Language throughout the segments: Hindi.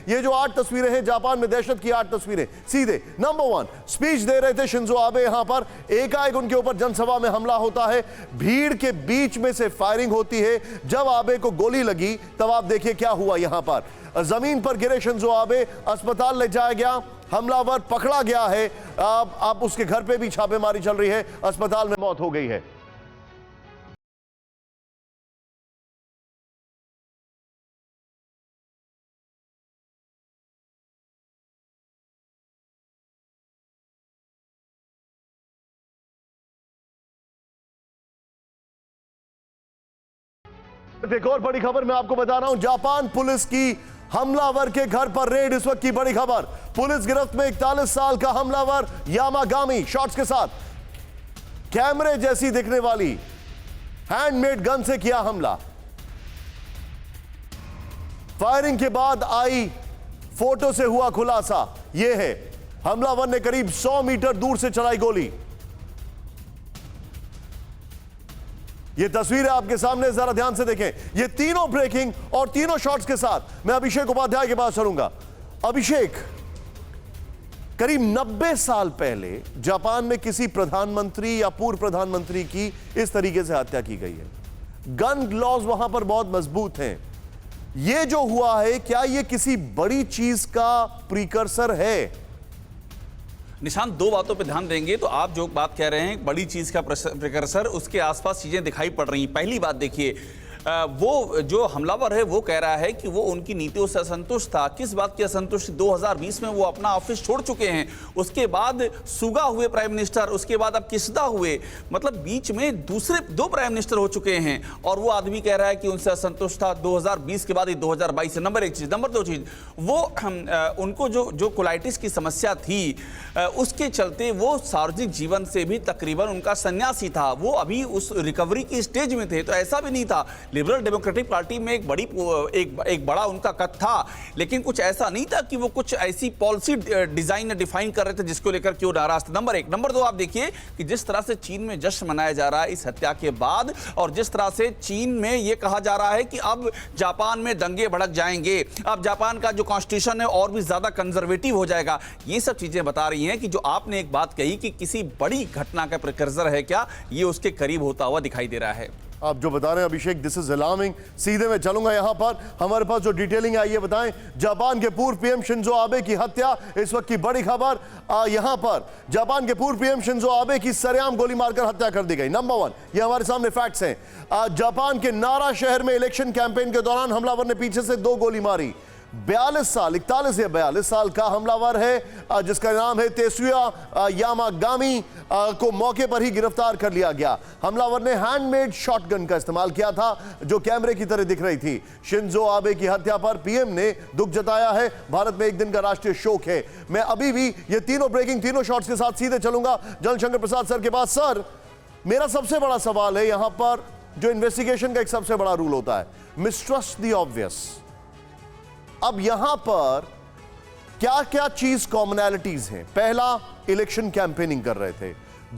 ये जो 8 तस्वीरें हैं जापान में दहशत की 8 तस्वीरें सीधे। नंबर 1, स्पीच दे रहे थे शिंजो आबे, यहां पर एकाएक उनके ऊपर जनसभा में हमला होता है, भीड़ के बीच में से फायरिंग होती है। जब आबे को गोली लगी तब आप देखिए क्या हुआ, यहां पर जमीन पर गिरे शिंजो आबे, अस्पताल ले जाया गया, हमलावर पकड़ा गया है। अब उसके घर पे भी छापेमारी चल रही है, अस्पताल में मौत हो गई है। एक और बड़ी खबर मैं आपको बता रहा हूं, जापान पुलिस की हमलावर के घर पर रेड। इस वक्त की बड़ी खबर, पुलिस गिरफ्त में 41 साल का हमलावर यामागामी, शॉट्स के साथ कैमरे जैसी दिखने वाली हैंडमेड गन से किया हमला। फायरिंग के बाद आई फोटो से हुआ खुलासा, यह है हमलावर ने करीब 100 मीटर दूर से चलाई गोली। ये तस्वीर है आपके सामने, जरा ध्यान से देखें। ये तीनों ब्रेकिंग और तीनों शॉट्स के साथ मैं अभिषेक उपाध्याय के पास चलूंगा। अभिषेक, करीब 90 साल पहले जापान में किसी प्रधानमंत्री या पूर्व प्रधानमंत्री की इस तरीके से हत्या की गई है। गन लॉज वहां पर बहुत मजबूत हैं। ये जो हुआ है, क्या ये किसी बड़ी चीज का प्रीकर्सर है? निशांत, दो बातों पे ध्यान देंगे तो आप जो बात कह रहे हैं बड़ी चीज का प्रिकर्सर, उसके आसपास चीजें दिखाई पड़ रही हैं। पहली बात देखिए, वो जो हमलावर है वो कह रहा है कि वो उनकी नीतियों से असंतुष्ट था। किस बात की असंतुष्ट? 2020 में वो अपना ऑफिस छोड़ चुके हैं, उसके बाद सुगा हुए प्राइम मिनिस्टर, उसके बाद अब किसदा हुए, मतलब बीच में दूसरे 2 प्राइम मिनिस्टर हो चुके हैं। और वो आदमी कह रहा है कि उनसे असंतुष्ट था 2020 के बाद 2022 से। नंबर 1 चीज। नंबर 2 चीज, वो उनको जो कोलाइटिस की समस्या थी उसके चलते वो सार्वजनिक जीवन से भी तकरीबन उनका सन्यासी था। वो अभी उस रिकवरी की स्टेज में थे। तो ऐसा भी नहीं था, लिबरल डेमोक्रेटिक पार्टी में एक बड़ा उनका कद था, लेकिन कुछ ऐसा नहीं था कि वो कुछ ऐसी पॉलिसी डिजाइन डिफाइन कर रहे थे जिसको लेकर क्यों नाराज थे। नंबर 1। नंबर 2, आप देखिए कि जिस तरह से चीन में जश्न मनाया जा रहा है इस हत्या के बाद, और जिस तरह से चीन में यह कहा जा रहा है कि अब जापान में दंगे भड़क जाएंगे, अब जापान का जो कॉन्स्टिट्यूशन है और भी ज्यादा कंजर्वेटिव हो जाएगा। ये सब चीजें बता रही हैं कि जो आपने एक बात कही कि किसी बड़ी घटना का प्रिकर्सर है क्या, ये उसके करीब होता हुआ दिखाई दे रहा है। आप जो बता रहे हैं अभिषेक, दिस इज अलार्मिंग। सीधे मैं चलूंगा यहां पर, हमारे पास जो डिटेलिंग आई है बताएं। जापान के पूर्व पीएम शिंजो आबे की हत्या, इस वक्त की बड़ी खबर। यहां पर जापान के पूर्व पीएम शिंजो आबे की सरेआम गोली मारकर हत्या कर दी गई। नंबर 1, ये हमारे सामने फैक्ट्स हैं। जापान के नारा शहर में इलेक्शन कैंपेन के दौरान हमलावर ने पीछे से 2 गोली मारी। 41 या 42 साल का हमलावर है जिसका नाम है तेसुया यामागामी को मौके पर ही गिरफ्तार कर लिया गया। हमलावर ने हैंडमेड शॉटगन का इस्तेमाल किया था जो कैमरे की तरह दिख रही थी। शिंजो आबे की हत्या पर पीएम ने दुख जताया है। भारत में एक दिन का राष्ट्रीय शोक है। मैं अभी भी ये तीनों ब्रेकिंग, तीनों शॉट्स के साथ सीधे चलूंगा जलशंकर प्रसाद सर के पास। सर, मेरा सबसे बड़ा सवाल है, यहां पर जो इन्वेस्टिगेशन का एक सबसे बड़ा रूल होता है, मिसट्रस्ट द ऑब्वियस। अब यहां पर क्या क्या चीज कॉमनैलिटीज हैं? पहला, इलेक्शन कैंपेनिंग कर रहे थे।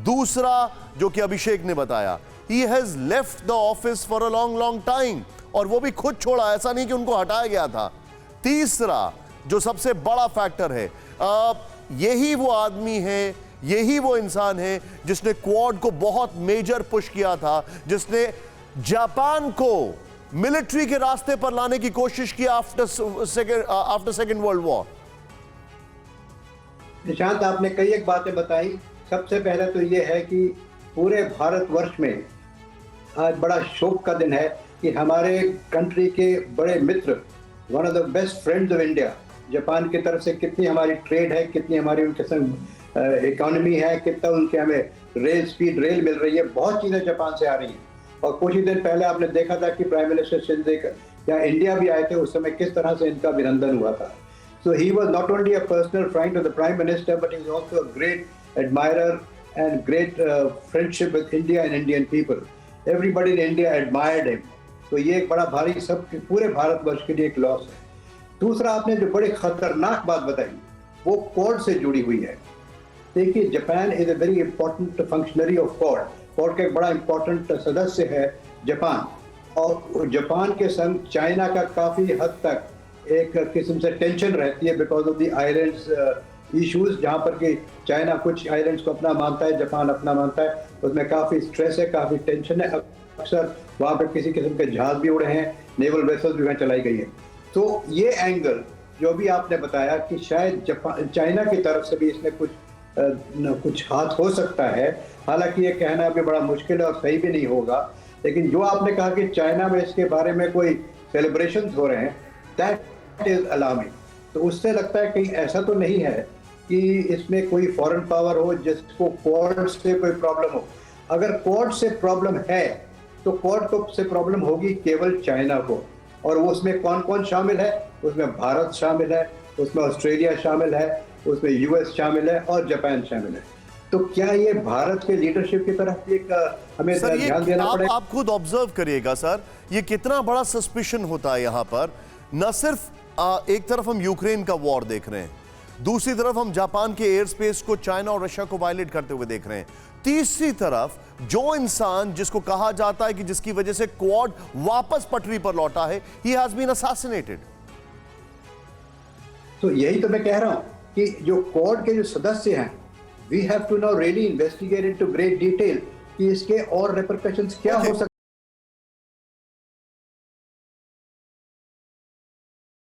दूसरा, जो कि अभिषेक ने बताया, he has left the office for a long time, और वो भी खुद छोड़ा, ऐसा नहीं कि उनको हटाया गया था। तीसरा, जो सबसे बड़ा फैक्टर है, यही वो आदमी है, यही वो इंसान है जिसने क्वाड को बहुत मेजर पुश किया था, जिसने जापान को मिलिट्री के रास्ते पर लाने की कोशिश की after second world war. Nishant, आपने कई एक बातें बताई। सबसे पहले तो ये है कि पूरे भारतवर्ष में आज बड़ा शोक का दिन है कि हमारे कंट्री के बड़े मित्र, one of the best friends of India, Japan की तरफ से कितनी हमारी ट्रेड है, कितनी हमारी उनके संग इकोनॉमी है, कितना उनके हमें स्पीड रेल मिल रही है, बहुत चीज़ें जापान से आ रही हैं। और कुछ ही दिन पहले आपने देखा था कि प्राइम मिनिस्टर शिंदे यहाँ इंडिया भी आए थे, उस समय किस तरह से इनका अभिनंदन हुआ था। So he was not only a personal friend of the prime minister, but he was also a great admirer and great friendship with India and Indian people. Everybody in India admired him. तो ये एक बड़ा भारी, सब पूरे भारतवर्ष के लिए एक लॉस है। दूसरा, आपने जो बड़ी खतरनाक बात बताई वो क्वाड से जुड़ी हुई है। देखिए, Japan is a very important functionary of quad. Quad का एक बड़ा इंपॉर्टेंट सदस्य है जापान, और जापान के संग चाइना का काफ़ी हद तक एक किस्म से टेंशन रहती है because of the islands issues, जहाँ पर कि चाइना कुछ आइलैंड्स को अपना मानता है, जापान अपना मानता है, उसमें काफ़ी स्ट्रेस है, काफ़ी टेंशन है। अक्सर वहाँ पर किसी किस्म के जहाज भी उड़े हैं, नेवल वेसल्स भी वहाँ चलाई गई है। तो ये एंगल जो भी आपने बताया कि शायद चाइना की तरफ से भी इसमें कुछ हाथ हो सकता है, हालांकि ये कहना भी बड़ा मुश्किल है और सही भी नहीं होगा, लेकिन जो आपने कहा कि चाइना में इसके बारे में कोई सेलिब्रेशंस हो रहे हैं, दैट इज अलार्मिंग। तो उससे लगता है कहीं ऐसा तो नहीं है कि इसमें कोई फॉरेन पावर हो जिसको क्वाड से कोई प्रॉब्लम हो। अगर क्वाड से प्रॉब्लम है तो क्वाड को से प्रॉब्लम होगी केवल चाइना को, और वो उसमें कौन कौन शामिल है? उसमें भारत शामिल है, उसमें ऑस्ट्रेलिया शामिल है, उसमें यूएस शामिल है और जापान शामिल है। तो क्या ये भारत के लीडरशिप की तरफ एक हमें सर, ध्यान देना पड़ेगा? आप खुद ऑब्जर्व करिएगा सर, ये कितना बड़ा सस्पिशन होता है यहाँ पर। न सिर्फ एक तरफ हम यूक्रेन का वॉर देख रहे हैं, दूसरी तरफ हम जापान के एयर स्पेस को चाइना और रशिया को वायलेट करते हुए देख रहे हैं, तीसरी तरफ जो इंसान जिसको कहा जाता है कि जिसकी वजह से क्वाड वापस पटरी पर लौटा है, ही हैज बीन असैसिनेटेड। तो यही तो मैं कह रहा हूं कि जो क्वाड के जो सदस्य हैं, we have to now really investigate into great detail कि इसके और रिपरकशंस क्या हो सकते